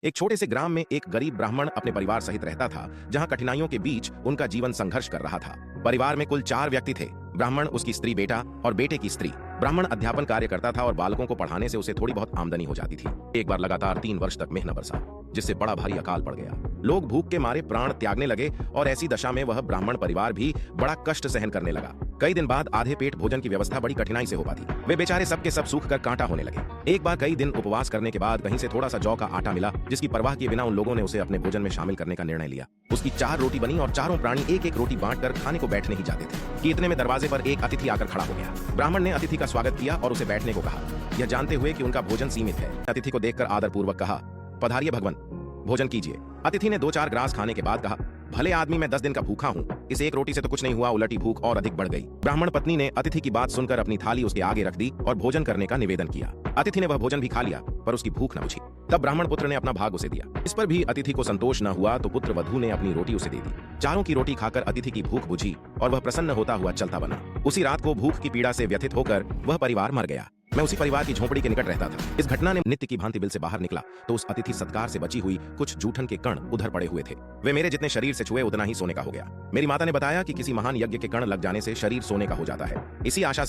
एक छोटे से ग्राम में एक गरीब ब्राह्मण अपने परिवार सहित रहता था, जहां कठिनाइयों के बीच उनका जीवन संघर्ष कर रहा था। परिवार में कुल 4 व्यक्ति थे। ब्राह्मण, उसकी स्त्री, बेटा और बेटे की स्त्री। ब्राह्मण अध्यापन कार्य करता था और बालकों को पढ़ाने से उसे थोड़ी बहुत आमदनी हो जाती थी। एक बार लगातार 3 वर्ष तक मेह न बरसा, जिससे बड़ा भारी अकाल पड़ गया। लोग भूख के मारे प्राण त्यागने लगे और ऐसी दशा में वह ब्राह्मण परिवार भी बड़ा कष्ट सहन करने लगा। कई दिन बाद आधे पेट भोजन की व्यवस्था बड़ी कठिनाई से हो पाती। वे बेचारे सब के सब सूख कर कांटा होने लगे। एक बार कई दिन उपवास करने के बाद कहीं से थोड़ा सा जौ का आटा मिला, जिसकी परवाह किए बिना उन लोगों ने उसे अपने भोजन में शामिल करने का निर्णय लिया। उसकी 4 रोटी बनी और चारों प्राणी एक एक रोटी बांटकर खाने को बैठने ही जाते थे कि इतने में दरवाजे पर एक अतिथि आकर खड़ा हो गया। ब्राह्मण ने अतिथि का स्वागत किया और उसे बैठने को कहा, यह जानते हुए कि उनका भोजन सीमित है। अतिथि को देखकर आदरपूर्वक कहा, पधारिए भगवान, भोजन कीजिए। अतिथि ने 2-4 ग्रास खाने के बाद कहा, भले आदमी, मैं 10 दिन का भूखा हूँ, इस एक रोटी से तो कुछ नहीं हुआ, उलटी भूख और अधिक बढ़ गई। ब्राह्मण पत्नी ने अतिथि की बात सुनकर अपनी थाली उसके आगे रख दी और भोजन करने का निवेदन किया। अतिथि ने वह भोजन भी खा लिया, पर उसकी भूख न बुझी। तब ब्राह्मण पुत्र ने अपना भाग उसे दिया। इस पर भी अतिथि को संतोष न हुआ तो पुत्र वधू ने अपनी रोटी उसे दे दी। चारों की रोटी खाकर अतिथि की भूख बुझी और वह प्रसन्न होता हुआ चलता बना। उसी रात को भूख की पीड़ा से व्यथित होकर वह परिवार मर गया। मैं उसी परिवार की झोपड़ी के निकट रहता था। इस घटना ने नित्य की भांति बिल से बाहर निकला तो उस अतिथि सत्कार से बची हुई कुछ जूठन के कण उधर पड़े हुए थे। वे मेरे जितने शरीर से छुए उतना ही सोने का हो गया। मेरी माता ने बताया कि किसी महान यज्ञ के कण लग जाने से शरीर सोने का हो जाता है। इसी आशा से